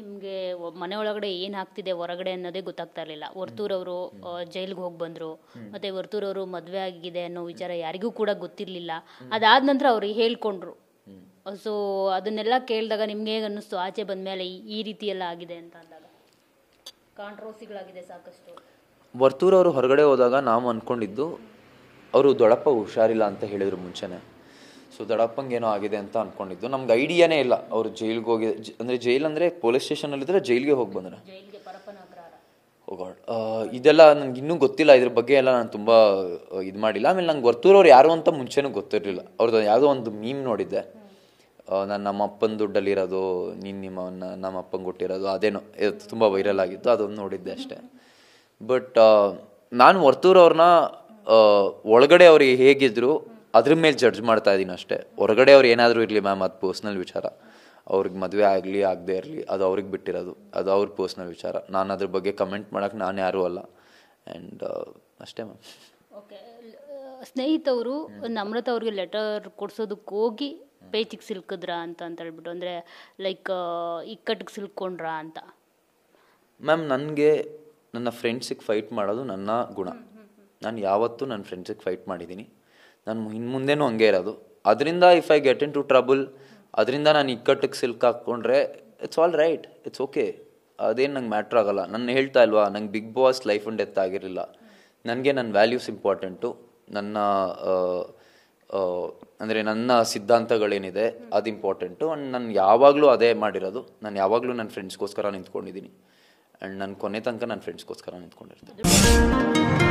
ನಿಮಗೆ ಮನೆ ಒಳಗಡೆ ಏನು ಆಗ್ತಿದೆ ಹೊರಗಡೆ ಅನ್ನೋದೇ ಗೊತ್ತಾಗ್ತಾ ಇರಲಿಲ್ಲ. ವರ್ತೂರವರು ಜೈಲಿಗೆ ಹೋಗಿ ಬಂದರು. ಮತ್ತು ವರ್ತೂರವರು ಮದುವೆ ಆಗಿದೆ ಅನ್ನೋ ವಿಚಾರ ಯಾರಿಗೂ ಕೂಡ ಗೊತ್ತಿರಲಿಲ್ಲ. ಅದಾದ ನಂತರ ಅವ್ರಿಗೆ ಹೇಳ್ಕೊಂಡ್ರು. ಸೊ ಅದನ್ನೆಲ್ಲ ಕೇಳಿದಾಗ ನಿಮ್ಗೆ ಹೇಗೆ ಅನ್ನಿಸ್ತು ಆಚೆ ಬಂದಮೇಲೆ ಈ ರೀತಿ ಎಲ್ಲ ಆಗಿದೆ ಅಂತ ಅಂದಾಗ? ಕಾಂಟ್ರವರ್ಸಿಗಳಾಗಿದೆ ಸಾಕಷ್ಟು. ವರ್ತೂರವರು ಹೊರಗಡೆ ಹೋದಾಗ ನಾವು ಅಂದ್ಕೊಂಡಿದ್ದು ಅವರು ದೊಡ್ಡಪ್ಪ ಹುಷಾರಿಲ್ಲ ಅಂತ ಹೇಳಿದರು ಮುಂಚೆನೇ. ಸೊ ದೊಡ್ಡಪ್ಪಂಗೇನೋ ಆಗಿದೆ ಅಂತ ಅಂದ್ಕೊಂಡಿದ್ದು. ನಮ್ಗೆ ಐಡಿಯಾನೇ ಇಲ್ಲ ಅವ್ರು ಜೈಲಿಗೆ ಹೋಗಿ, ಅಂದರೆ ಜೈಲ್ ಅಂದರೆ ಪೊಲೀಸ್ ಸ್ಟೇಷನಲ್ಲಿದ್ದರೆ ಜೈಲಿಗೆ ಹೋಗಿ ಬಂದ್ರೆ ಇದೆಲ್ಲ ನಂಗೆ ಇನ್ನೂ ಗೊತ್ತಿಲ್ಲ. ಇದ್ರ ಬಗ್ಗೆ ಎಲ್ಲ ನಾನು ತುಂಬ ಇದು ಮಾಡಿಲ್ಲ. ಆಮೇಲೆ ನಂಗೆ ವರ್ತೂರವ್ರು ಯಾರು ಅಂತ ಮುಂಚೆನೂ ಗೊತ್ತಿರಲಿಲ್ಲ. ಅವ್ರದ್ದು ಯಾವುದೋ ಒಂದು ಮೀಮ್ ನೋಡಿದ್ದೆ, ನಮ್ಮ ಅಪ್ಪನ ದುಡ್ಡಲ್ಲಿರೋದು ನಮ್ಮ ಅಪ್ಪಂಗೆ ಕೊಟ್ಟಿರೋದು, ಅದೇನೋ ತುಂಬ ವೈರಲ್ ಆಗಿತ್ತು, ಅದೊಂದು ನೋಡಿದ್ದೆ ಅಷ್ಟೇ. ಬಟ್ ನಾನು ವರ್ತೂರವ್ರನ್ನ ಒಳಗಡೆ ಅವ್ರಿಗೆ ಹೇಗಿದ್ರು ಅದ್ರ ಮೇಲೆ ಜಡ್ಜ್ ಮಾಡ್ತಾ ಇದ್ದೀನಿ ಅಷ್ಟೇ. ಹೊರಗಡೆ ಅವ್ರು ಏನಾದರೂ ಇರಲಿ ಮ್ಯಾಮ್, ಅದು ಪರ್ಸ್ನಲ್ ವಿಚಾರ. ಅವ್ರಿಗೆ ಮದುವೆ ಆಗಲಿ ಆಗದೆ ಇರಲಿ ಅದು ಅವ್ರಿಗೆ ಬಿಟ್ಟಿರೋದು, ಅದು ಅವ್ರ ಪರ್ಸ್ನಲ್ ವಿಚಾರ. ನಾನು ಅದ್ರ ಬಗ್ಗೆ ಕಮೆಂಟ್ ಮಾಡೋಕ್ಕೆ ನಾನು ಯಾರೂ ಅಲ್ಲ. ಆ್ಯಂಡ್ ಅಷ್ಟೇ ಮ್ಯಾಮ್. ಓಕೆ, ಸ್ನೇಹಿತವರು ನಮ್ರತ ಅವ್ರಿಗೆ ಲೆಟರ್ ಕೊಡ್ಸೋದಕ್ಕೆ ಹೋಗಿ ಪೇಚಿಗೆ ಸಿಲ್ಕಿದ್ರಾ ಅಂತ ಹೇಳ್ಬಿಟ್ಟು, ಅಂದರೆ ಲೈಕ್ ಇಕ್ಕಟ್ಟಿಗೆ ಸಿಲ್ಕೊಂಡ್ರಾ ಅಂತ? ಮ್ಯಾಮ್, ನನಗೆ ನನ್ನ ಫ್ರೆಂಡ್ಸಿಗೆ ಫೈಟ್ ಮಾಡೋದು ನನ್ನ ಗುಣ. ನಾನು ಯಾವತ್ತೂ ನನ್ನ ಫ್ರೆಂಡ್ಸಿಗೆ ಫೈಟ್ ಮಾಡಿದ್ದೀನಿ. ನಾನು ಇನ್ನು ಮುಂದೆನೂ ಹಂಗೆ ಇರೋದು. ಅದರಿಂದ if I get in to trouble, ಅದರಿಂದ ನಾನು ಇಕ್ಕಟ್ಟಿಗೆ ಸಿಲ್ಕ್ ಹಾಕ್ಕೊಂಡ್ರೆ it's all right, it's okay. ಅದೇನು ನಂಗೆ ಮ್ಯಾಟ್ರ್ ಆಗೋಲ್ಲ. ನಾನು ಹೇಳ್ತಾ ಇಲ್ವಾ, ನಂಗೆ Bigg Boss life and death ಆಗಿರಲಿಲ್ಲ. ನನಗೆ ನನ್ನ ವ್ಯಾಲ್ಯೂಸ್ ಇಂಪಾರ್ಟೆಂಟು. ನನ್ನ ಅಂದರೆ ನನ್ನ ಸಿದ್ಧಾಂತಗಳೇನಿದೆ ಅದು ಇಂಪಾರ್ಟೆಂಟು. ಆ್ಯಂಡ್ ನಾನು ಯಾವಾಗಲೂ ಅದೇ ಮಾಡಿರೋದು. ನಾನು ಯಾವಾಗಲೂ ನನ್ನ ಫ್ರೆಂಡ್ಸ್ಗೋಸ್ಕರ ನಿಂತ್ಕೊಂಡಿದ್ದೀನಿ. ಆ್ಯಂಡ್ ನನ್ನ ಕೊನೆ ತನಕ ನನ್ನ ಫ್ರೆಂಡ್ಸ್ಗೋಸ್ಕರ ನಿಂತ್ಕೊಂಡಿರ್ತೀನಿ.